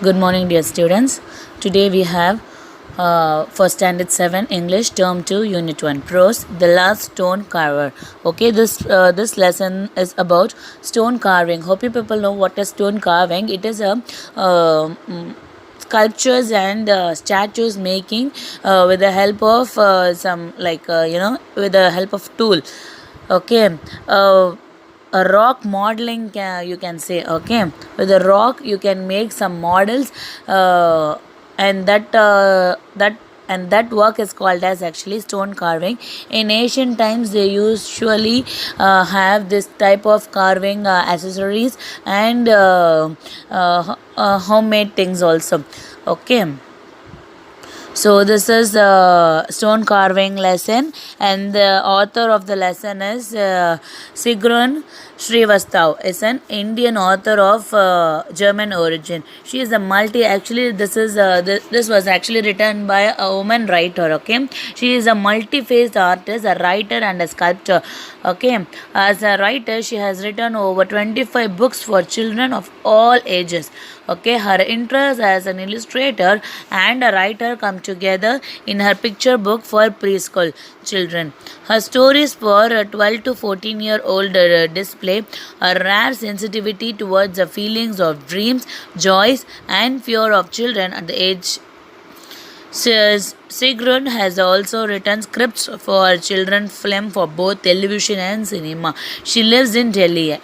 Good morning, dear students. Today we have for Standard 7 English Term 2 Unit 1 Prose The Last Stone Carver. Okay, this lesson is about stone carving. Hope you people know what is stone carving. It is a sculptures and statues making with the help of with the help of tool. Okay. A rock modeling, you can say. Okay, with a rock you can make some models, and that work is called as actually stone carving. In ancient times they usually have this type of carving accessories and homemade things also. Okay, so this is a stone carving lesson, and the author of the lesson is Sigrun Srivastav. Is an Indian author of German origin. She is a multi. Actually, this was actually written by a woman writer. Okay, she is a multi-faced artist, a writer, and a sculptor. Okay, as a writer, she has written over 25 books for children of all ages. Okay, her interests as an illustrator and a writer come together in her picture book for preschool children. Her stories for 12 to 14-year-old display a rare sensitivity towards the feelings of dreams, joys, and fear of children at the age. Sigrun has also written scripts for children film for both television and cinema. She lives in Delhi.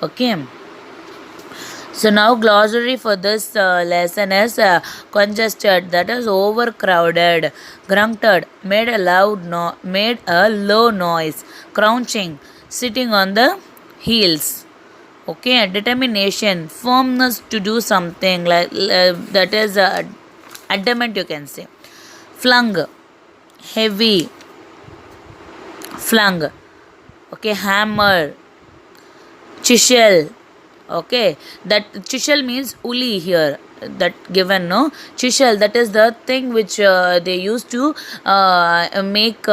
Okay. So now glossary for this lesson is congested, that is overcrowded, grunted, made a low noise, crouching, sitting on the heels. Okay, determination, firmness to do something, that is adamant, you can say. Flung, heavy, flung. Okay, hammer, chisel. Okay, that chisel means uli here, that given, no, chisel, that is the thing which they used to make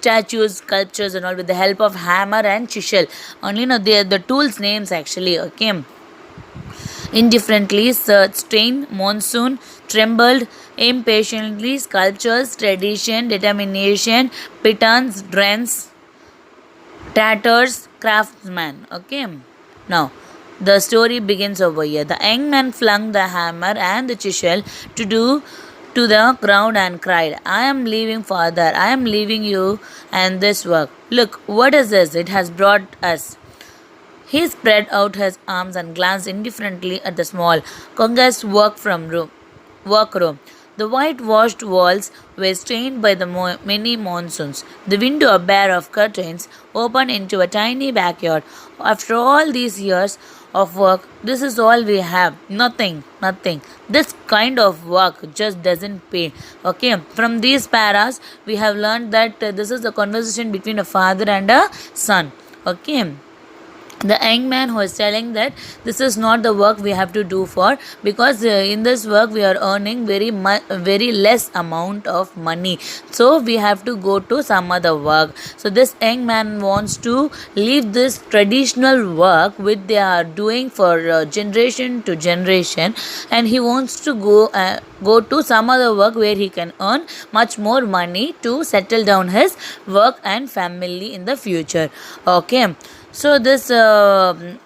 statues, sculptures and all with the help of hammer and chisel only. No, they are the tools names actually. Okay, indifferently searched, strained, monsoon, trembled, impatiently, sculptures, tradition, determination, pitons, drens, tatters, craftsman. Okay, now, the story begins over here. The young man flung the hammer and the chisel to the ground and cried, I am leaving, father. I am leaving you and this work. Look, what is this? It has brought us. He spread out his arms and glanced indifferently at the small, congested workroom. The whitewashed walls were stained by the many monsoons. The window, bare of curtains, opened into a tiny backyard. After all these years of work, this is all we have. Nothing. This kind of work just doesn't pay. Okay, from these paras, we have learned that this is a conversation between a father and a son. Okay, the young man who is telling that this is not the work we have to do for, because in this work we are earning very less amount of money, so we have to go to some other work. So this young man wants to leave this traditional work which they are doing for generation to generation, and he wants to go to some other work where he can earn much more money to settle down his work and family in the future. Okay, so this young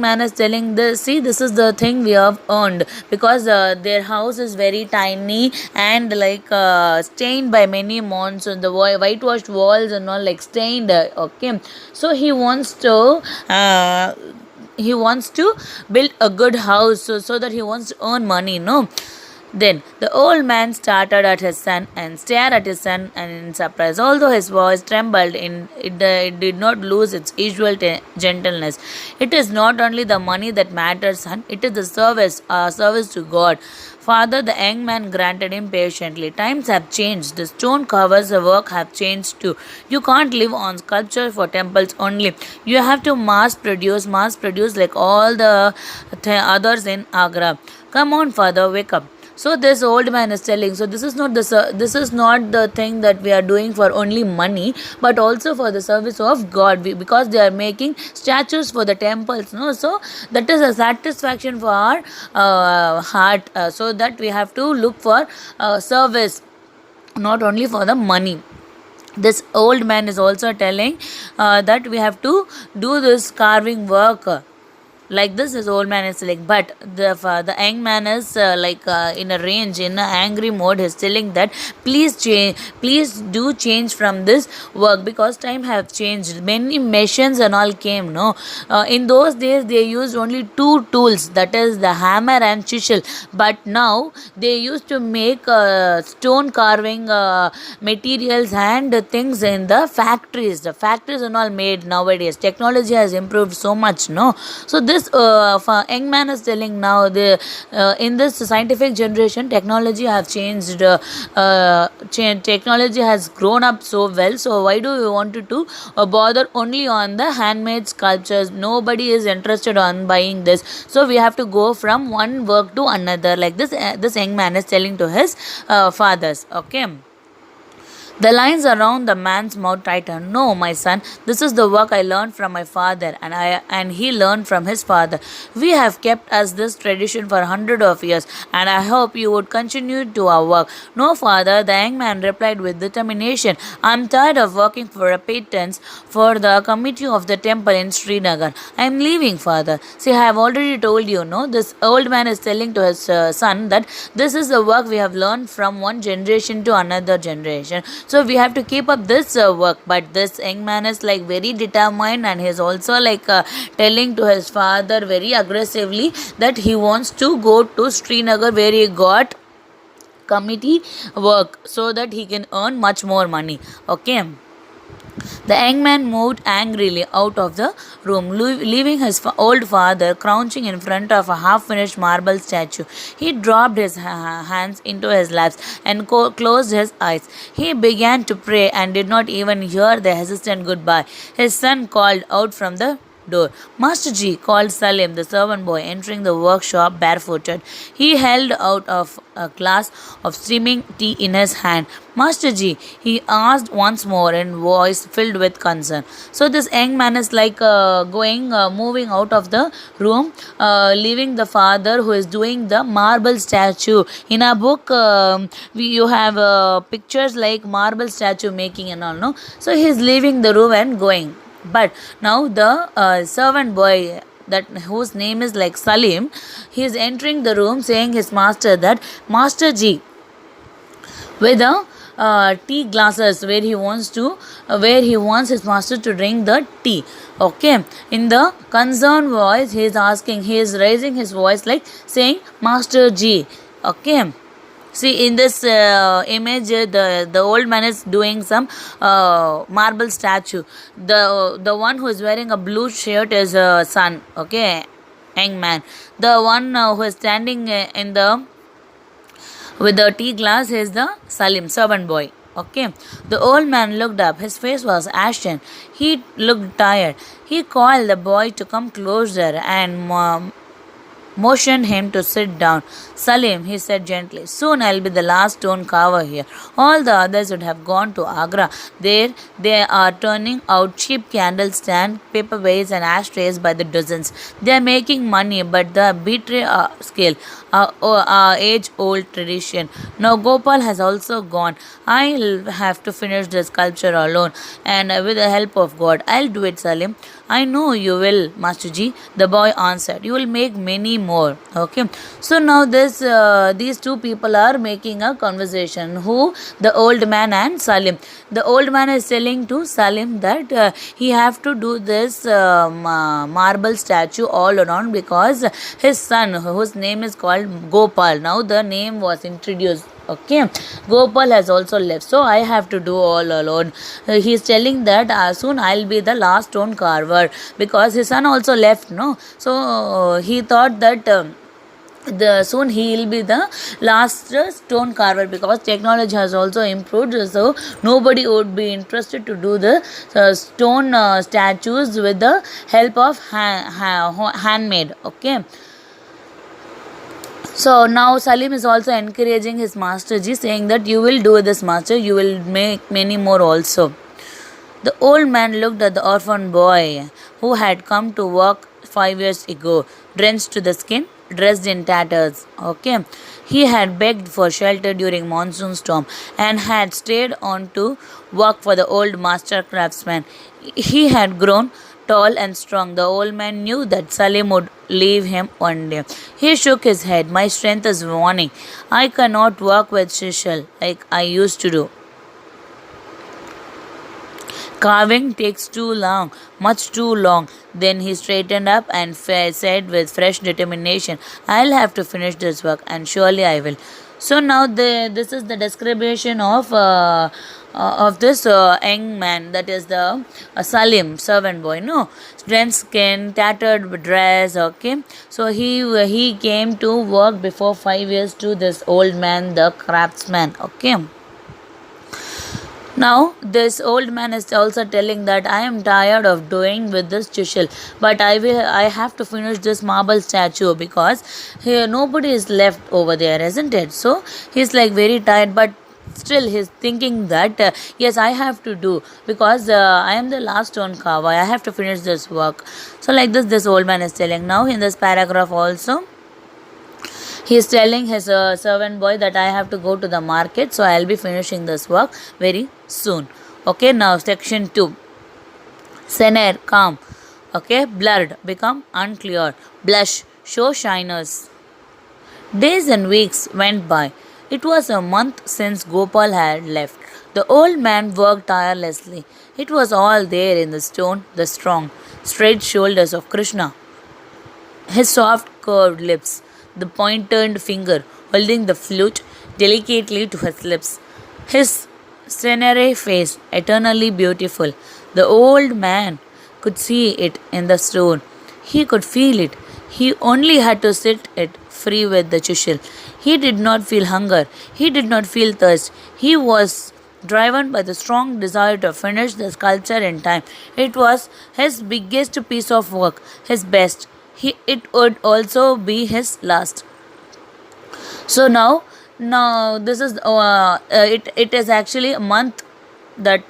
man is telling this. See, this is the thing we have earned, because their house is very tiny and stained by many monsoons. The whitewashed walls and all stained. Okay, so he wants to build a good house, so that he wants to earn money. No. Then the old man started at his son and stared at his son and in surprise. Although his voice trembled, it did not lose its usual gentleness. It is not only the money that matters, son. It is the service to God. Father, the young man granted impatiently. Times have changed. The stone covers the work have changed too. You can't live on sculpture for temples only. You have to mass produce like all the others in Agra. Come on, father, wake up. So this old man is telling, so this is not this is not the thing that we are doing for only money, but also for the service of God. Because they are making statues for the temples, no. So that is a satisfaction for our heart, so that we have to look for service, not only for the money. This old man is also telling that we have to do this carving work, like this old man is like. But the young man is in a range, in an angry mode. He's telling that please change, please do change from this work, because time have changed, many machines and all came, no. In those days they used only two tools, that is the hammer and chisel. But now they used to make stone carving materials and things in the factories. The factories and all made nowadays. Technology has improved so much, no. So this young man is telling now, the in this scientific generation, technology have changed. Technology has grown up so well. So why do we want to bother only on the handmade sculptures? Nobody is interested on buying this. So we have to go from one work to another. Like this young man is telling to his fathers. Okay. The lines around the man's mouth tightened. No, my son, this is the work I learned from my father, and he learned from his father. We have kept us this tradition for hundreds of years, and I hope you would continue to our work. No, father, the young man replied with determination. I am tired of working for a pittance for the committee of the temple in Srinagar. I am leaving, father. See, I have already told you, no. This old man is telling to his son that this is the work we have learned from one generation to another generation. So we have to keep up this work. But this young man is like very determined, and he is also like telling to his father very aggressively that he wants to go to Srinagar, where he got committee work, so that he can earn much more money. Okay. The young man moved angrily out of the room, leaving his old father crouching in front of a half-finished marble statue. He dropped his hands into his laps and closed his eyes. He began to pray and did not even hear the hesitant goodbye. His son called out from the door. Master Ji, called Salim, the servant boy, entering the workshop barefooted. He held out of a glass of steaming tea in his hand. Master Ji, he asked once more in voice filled with concern. So this young man is like moving out of the room, leaving the father who is doing the marble statue. In a book, you have pictures like marble statue making and all, no? So he is leaving the room and going. But now the servant boy, that whose name is like Salim, he is entering the room saying his master that Master Ji, with the tea glasses, where he wants his master to drink the tea. Okay. In the concerned voice, he is raising his voice like saying Master Ji. Okay. See, in this image, the old man is doing some marble statue. The one who is wearing a blue shirt is a son. Okay, young man. The one who is standing in the with the tea glass is the Salim, servant boy. Okay. The old man looked up. His face was ashen. He looked tired. He called the boy to come closer and motioned him to sit down. Salim, he said gently, soon I'll be the last stone carver here. All the others would have gone to Agra. There they are turning out cheap candle stand, paperweights and ashtrays by the dozens. They are making money, but they betray our skill, our age-old tradition. Now Gopal has also gone. I'll have to finish the sculpture alone, and with the help of God, I'll do it, Salim. I know you will, Master Ji, the boy answered. You will make many more. Okay. So now these two people are making a conversation. Who? The old man and Salim. The old man is telling to Salim that he have to do this marble statue all around, because his son, whose name is called Gopal, now the name was introduced. Okay, Gopal has also left, so I have to do all alone. He is telling that soon I'll be the last stone carver, because his son also left, no. So he thought that the soon he will be the last stone carver, because technology has also improved. So nobody would be interested to do the stone statues with the help of handmade. Okay. So now Salim is also encouraging his master ji, saying that you will do this, master, you will make many more also. The old man looked at the orphan boy who had come to work 5 years ago, drenched to the skin, dressed in tatters. Okay, he had begged for shelter during monsoon storm and had stayed on to work for the old master craftsman. He had grown tall and strong. The old man knew that Salim would leave him one day. He shook his head. My strength is waning. I cannot work with chisel like I used to do. Carving takes too long, much too long. Then he straightened up and said with fresh determination, I'll have to finish this work, and surely I will. So now this is the description of this young man, that is the Salim servant boy. No, drenched skin, tattered dress. Okay, so he came to work before 5 years to this old man, the craftsman. Okay. Now, this old man is also telling that I am tired of doing with this chisel, but I have to finish this marble statue because here nobody is left over there, isn't it? So he's like very tired, but still he's thinking that yes, I have to do because I am the last stone carver. I have to finish this work. So like this old man is telling. Now in this paragraph also, he is telling his servant boy that I have to go to the market, so I'll be finishing this work very soon. Okay, now section 2. Sener, calm. Okay, blurred, become unclear. Blush, show shyness. Days and weeks went by. It was a month since Gopal had left. The old man worked tirelessly. It was all there in the stone, the strong, straight shoulders of Krishna, his soft curved lips, the pointed finger holding the flute delicately to his lips, his senere face eternally beautiful. The old man could see it in the stone. He could feel it. He only had to sit it free with the chisel. He did not feel hunger. He did not feel thirst. He was driven by the strong desire to finish the sculpture in time. It was his biggest piece of work, his best. It would also be his last. So now this is it is actually a month that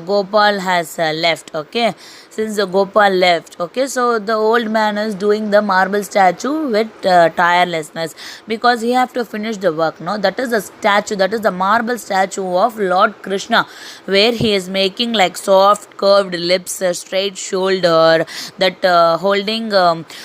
Gopal has left. Okay, since the Gopal left. Okay, so the old man is doing the marble statue with tirelessness because he have to finish the work. No, that is the statue, that is the marble statue of Lord Krishna, where he is making like soft curved lips, straight shoulder, that holding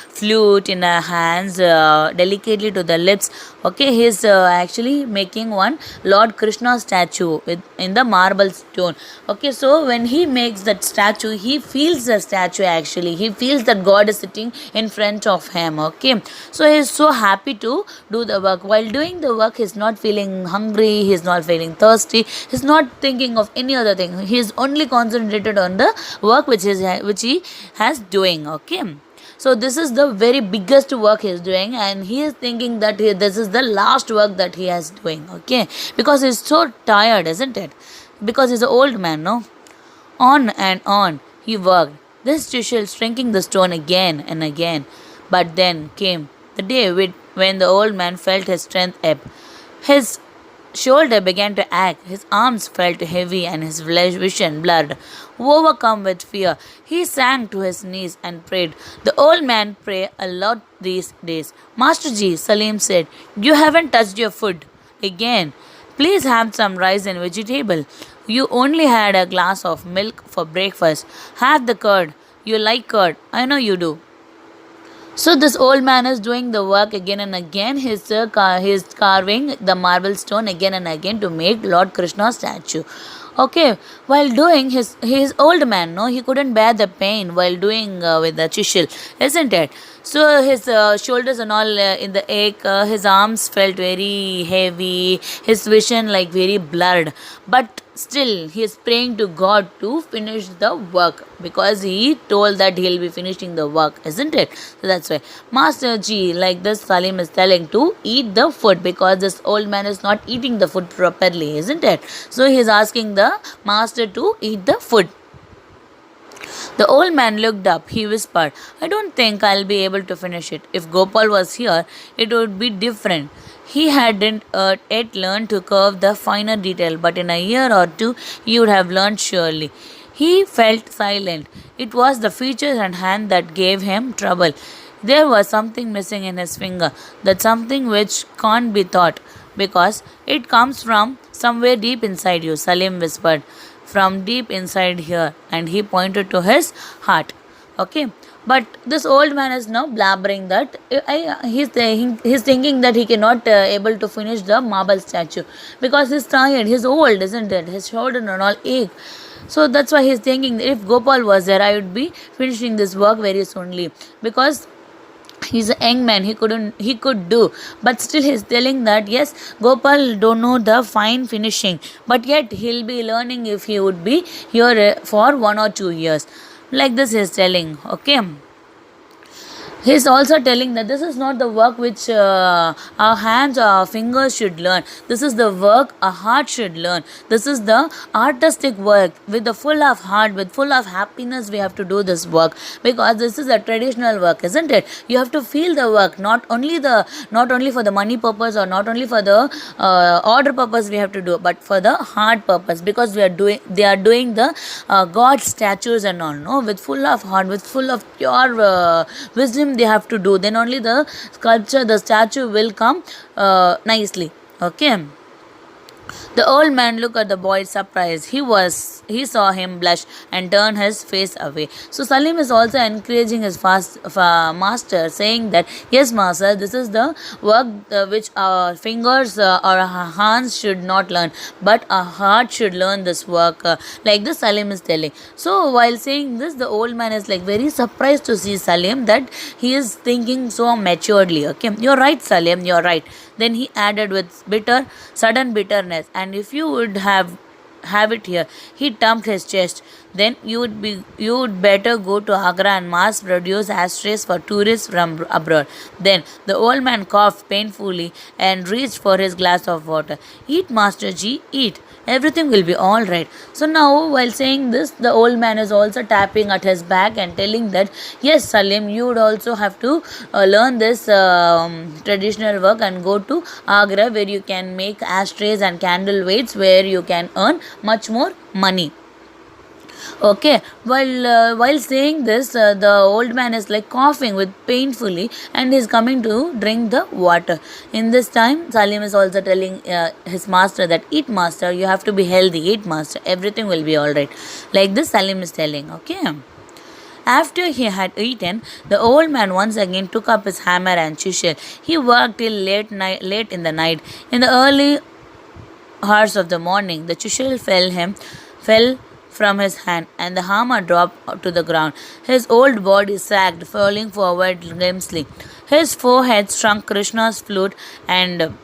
flute in her hands delicately to the lips. Okay, he is actually making one Lord Krishna statue in the marble stone. Okay, so when he makes that statue, he feels the statue actually. He feels that God is sitting in front of him. Okay, so he is so happy to do the work. While doing the work, he is not feeling hungry, he is not feeling thirsty, he is not thinking of any other thing. He is only concentrated on the work which he has doing. Okay, so this is the very biggest work he is doing, and he is thinking that this is the last work that he is doing. Okay, because he is so tired, isn't it? Because he's an old man, no? On and on he worked, this chisel shrinking the stone again and again. But then came the day when the old man felt his strength ebb. His shoulder began to ache, his arms felt heavy, and his vision blurred. Overcome with fear, he sank to his knees and prayed. The old man prayed a lot these days. Master Ji, Salim said, you haven't touched your food again. Please have some rice and vegetable. You only had a glass of milk for breakfast. Have the curd. You like curd. I know you do. So this old man is doing the work again and again. He's carving the marble stone again and again to make Lord Krishna's statue. Okay, while doing his old man, no, he couldn't bear the pain while doing with the chisel, isn't it? So his shoulders and all in the ache, his arms felt very heavy, his vision like very blurred. But still, he is praying to God to finish the work because he told that he'll be finishing the work, isn't it? So that's why Master Ji, like this, Salim is telling to eat the food because this old man is not eating the food properly, isn't it? So he is asking the master to eat the food. The old man looked up. He whispered, I don't think I'll be able to finish it. If Gopal was here, it would be different. He hadn't yet learned to curve the finer detail, but in a year or two he would have learned surely. He felt silent. It was the features and hand that gave him trouble. There was something missing in his finger, that something which can't be thought, because it comes from somewhere deep inside you, Salim whispered. From deep inside here, and he pointed to his heart. Okay, but this old man is now blabbering that he's thinking that he cannot able to finish the marble statue because he's tired, he's old, isn't it? His shoulder and all ache. So that's why he's thinking that if Gopal was there, I would be finishing this work very soonly, because he's a young man, he could do, but still he's telling that yes, Gopal don't know the fine finishing, but yet he'll be learning if he would be here for 1 or 2 years, like this he's telling. Okay, he's also telling that this is not the work which our hands or our fingers should learn. This is the work a heart should learn. This is the artistic work. With the full of heart, with full of happiness, we have to do this work, because this is a traditional work, isn't it? You have to feel the work, not only for the money purpose, or not only for the order purpose we have to do, but for the heart purpose, because they are doing the God statues and all, no, with full of heart, with full of pure wisdom they have to do, then only the sculpture, the statue will come nicely. Okay, the old man looked at the boy surprised. He saw him blush and turn his face away. So Salim is also encouraging his master, saying that yes, master, this is the work which our fingers or our hands should not learn, but our heart should learn this work. Like this, Salim is telling. So while saying this, the old man is like very surprised to see Salim, that he is thinking so maturely. Okay, you're right, Salim, you're right. Then he added with sudden bitterness, and if you would have it here, he thumped his chest, then you would better go to Agra and mass produce ashtrays for tourists from abroad. Then the old man coughed painfully and reached for his glass of water. Eat, Master Ji, eat. Everything will be all right. So now, while saying this, the old man is also tapping at his back and telling that yes, Salim, you would also have to learn this traditional work and go to Agra, where you can make ashtrays and candle weights, where you can earn much more money. Okay, while saying this, the old man is like coughing with painfully, and he's coming to drink the water. In this time, Salim is also telling his master that eat, master, you have to be healthy, eat, master, everything will be all right. Like this, Salim is telling. Okay, after he had eaten, the old man once again took up his hammer and chisel. He worked till late in the night. In the early hours of the morning, the chisel fell from his hand, and the hammer dropped to the ground. His old body sagged, falling forward grimly. His forehead struck Krishna's flute and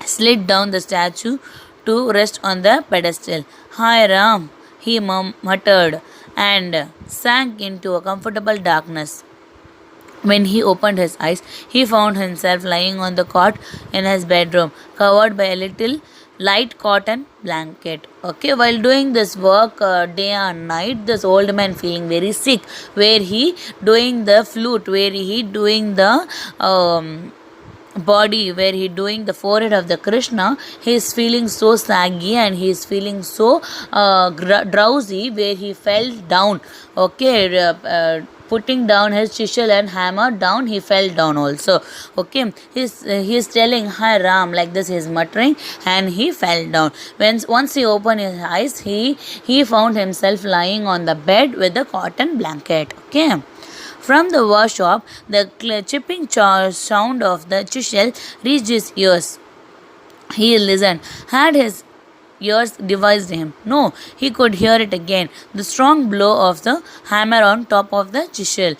slid down the statue to rest on the pedestal. Hi Ram, he muttered, and sank into a comfortable darkness. When he opened his eyes, he found himself lying on the cot in his bedroom, covered by a little light cotton blanket. Okay, while doing this work day and night, this old man feeling very sick, where he doing the flute, where he doing the body, where he doing the forehead of the Krishna, he is feeling so saggy, and he is feeling so drowsy, where he fell down. Okay, putting down his chisel and hammer down, he fell down also. Okay, he's telling hi Ram, like this he is muttering, and he fell down. Once he opened his eyes, he found himself lying on the bed with the cotton blanket. Okay, from the workshop, the chipping sound of the chisel reached his ears. He listened. Had his ears devised him? No, he could hear it again. The strong blow of the hammer on top of the chisel.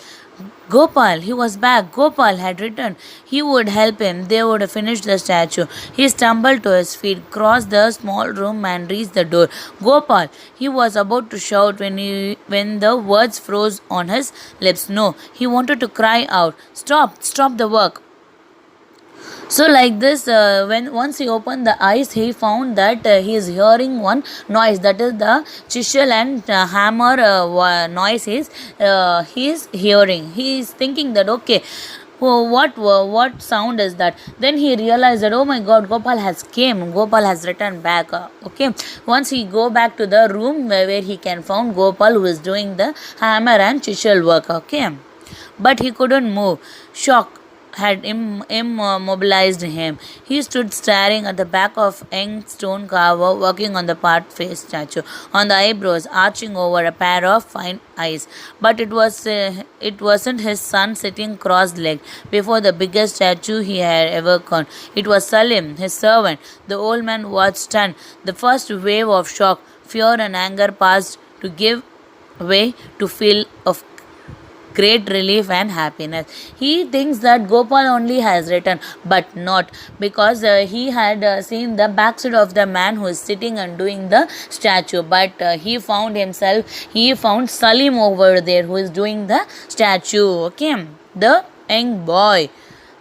Gopal, he was back. Gopal had returned. He would help him. They would finish the statue. He stumbled to his feet, crossed the small room, and reached the door. Gopal, he was about to shout when the words froze on his lips. No, he wanted to cry out. Stop the work. So like this, when once he opened the eyes, he found that he is hearing one noise. That is the chisel and hammer noise. He is hearing. He is thinking that okay, oh, what sound is that? Then he realized that oh my God, Gopal has came. Gopal has returned back. Okay, once he go back to the room where he can found Gopal who is doing the hammer and chisel work. Okay, but he couldn't move. Shock had immobilized him. He stood staring at the back of young stone carver working on the part face statue, on the eyebrows arching over a pair of fine eyes. But it wasn't his son sitting cross-legged before the biggest statue he had ever con. It was Salim, his servant. The old man was stunned. The first wave of shock, fear, and anger passed to give way to feel of great relief and happiness. He thinks that Gopal only has written, but not, because he had seen the backside of the man who is sitting and doing the statue. But he found Salim over there who is doing the statue. Okay, the young boy,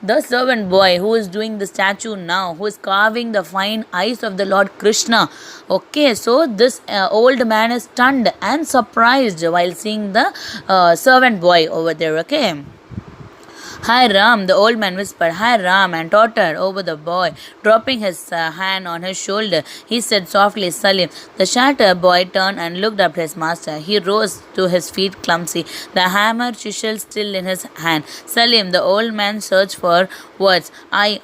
the servant boy who is doing the statue now, who is carving the fine eyes of the Lord Krishna. Okay, so this old man is stunned and surprised while seeing the servant boy over there. Okay. Hi Ram, the old man whispered. Hi Ram, and tottered over the boy, dropping his hand on his shoulder. He said softly, Salim. The shattered boy turned and looked up at his master. He rose to his feet clumsy, the hammer chisel still in his hand. Salim, the old man searched for words. I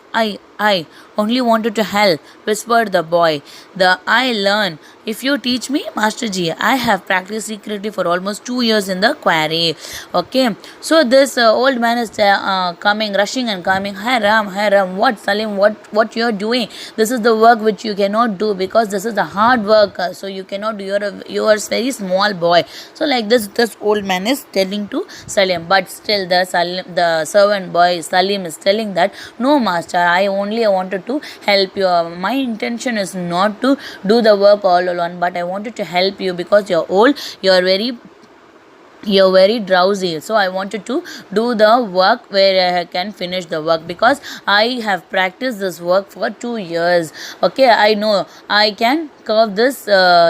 only wanted to help, whispered the boy. The I learn. If you teach me, Master Ji, I have practiced secretly for almost 2 years in the quarry. Okay, so this old man is coming, rushing and coming. Hi Ram, what Salim, what you are doing? This is the work which you cannot do because this is the hard work. So you cannot do. You are a very small boy. So like this old man is telling to Salim, but still the servant boy Salim is telling that no, Master, I only wanted to help you. My intention is not to do the work all alone, but I wanted to help you because you're old, you're very drowsy, so I wanted to do the work where I can finish the work because I have practiced this work for 2 years. Okay, I know I can carve this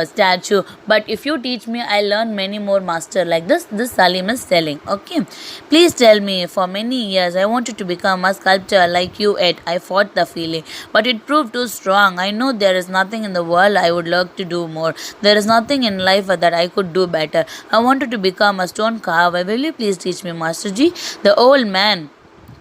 statue, but if you teach me, I learn many more, Master. Like this Salim is telling. Okay, please tell me. For many years I wanted to become a sculptor like you, yet I fought the feeling, but it proved too strong. I know there is nothing in the world I would love to do more. There is nothing in life that I could do better. I wanted to become a stone carver. Will you please teach me, Master Ji? The old man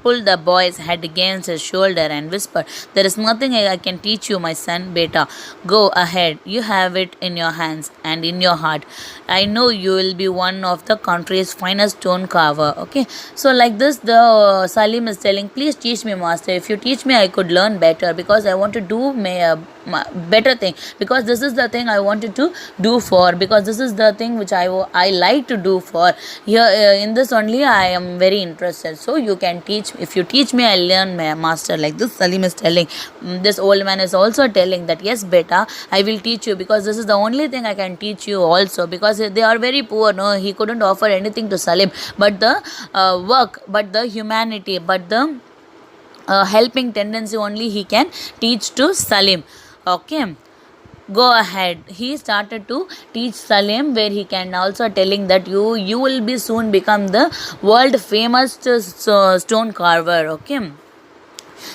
pulled the boy's head against his shoulder and whispered, There is nothing I can teach you, my son, beta. Go ahead. You have it in your hands and in your heart. I know you will be one of the country's finest stone carver. Okay. So like this, the Salim is telling, please teach me, Master. If you teach me, I could learn better because I want to do better thing, because this is the thing I wanted to do for, because this is the thing which I like to do for. Here in this only I am very interested. So you can teach. If you teach me, I'll learn, Master. Like this Salim is telling. This old man is also telling that yes beta, I will teach you because this is the only thing I can teach you also, because they are very poor. No, he couldn't offer anything to Salim but the work, but the humanity, but the helping tendency only he can teach to Salim. Okay, go ahead. He started to teach Salim, where he can also telling that you will be soon become the world famous stone carver. Okay,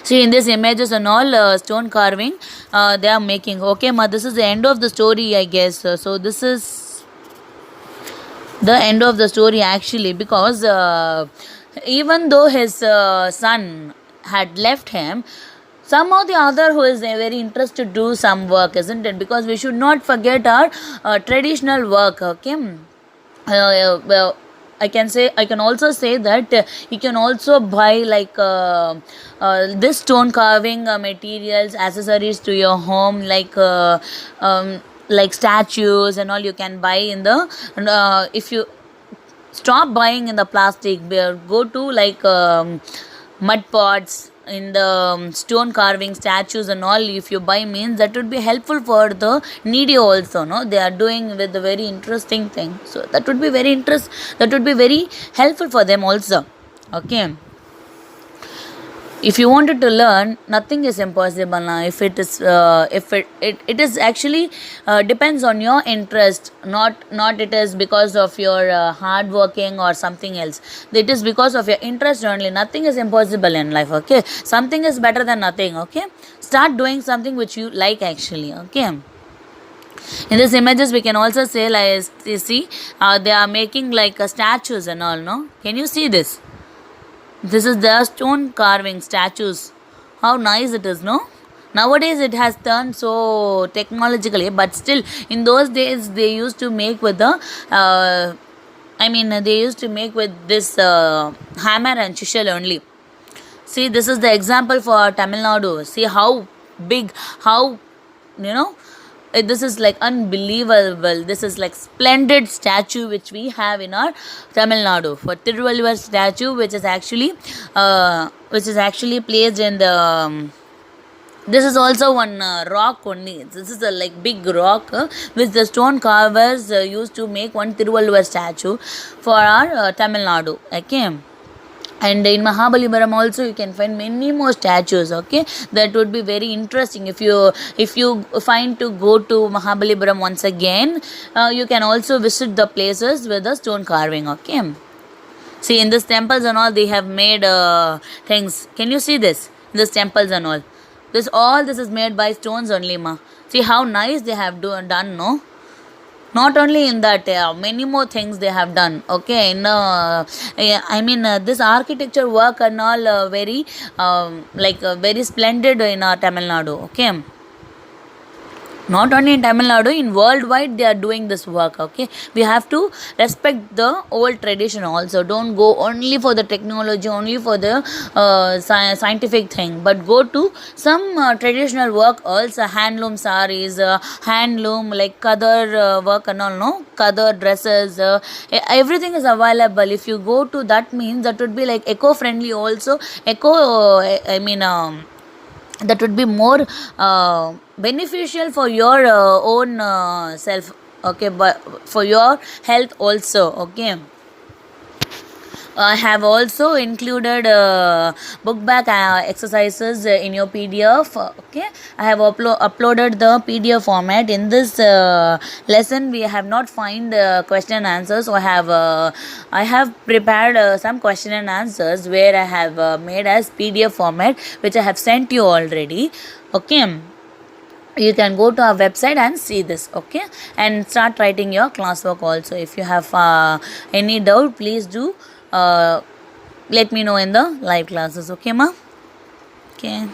see in these images and all stone carving they are making. Okay ma, this is the end of the story, I guess. So this is the end of the story actually, because even though his son had left him, somehow the other who is very interested to do some work, isn't it? Because we should not forget our traditional work. Okay, well, I can also say that you can also buy like this stone carving materials, accessories to your home, like statues and all. You can buy in the if you stop buying in the plastic, go to like mud pots in the stone carving statues and all. If you buy, means that would be helpful for the needy also. No, they are doing with a very interesting thing, so that would be very helpful for them also. Okay, if you wanted to learn, nothing is impossible now. If it is it is actually depends on your interest, not it is because of your hard working or something else. It is because of your interest only. Nothing is impossible in life. Okay, something is better than nothing. Okay, start doing something which you like actually. Okay, in these images we can also say, like, you see, they are making like statues and all, no? Can you see this? This is the stone carving statues. How nice it is, no? Nowadays it has turned so technologically, but still in those days they used to make with the they used to make with this hammer and chisel only. See, this is the example for Tamil Nadu. See how big, how, you know, this is like unbelievable. This is like splendid statue which we have in our Tamil Nadu for Tiruvalluvar statue, which is actually placed in the. This is also one rock only. This is a like big rock which the stone carvers used to make one Tiruvalluvar statue for our Tamil Nadu. Okay. And in Mahabalipuram also you can find many more statues. Okay, that would be very interesting. If you find to go to Mahabalipuram once again, you can also visit the places with the stone carving. Okay, see, in these temples and all they have made things. Can you see this? These temples and all this is made by stones only, ma. See how nice they have done, no? Not only in that, many more things they have done. Okay, in this architecture work and all very very splendid in Tamil Nadu. Okay, not only in Tamil Nadu, in worldwide they are doing this work. Okay, we have to respect the old tradition also. Don't go only for the technology, only for the scientific thing, but go to some traditional work also. Handloom sarees, handloom like Kadar work and all, no? Kadar dresses, everything is available. If you go to that, means that would be like eco-friendly also. That would be more beneficial for your own self. Okay, but for your health also. Okay, I have also included book back exercises in your PDF. Okay, I have uploaded the PDF format. In this lesson, we have not find question and answers. So I have prepared some question and answers where I have made as PDF format, which I have sent you already. Okay, you can go to our website and see this. Okay, and start writing your classwork also. If you have any doubt, please do let me know in the live classes. Okay, ma? Okay.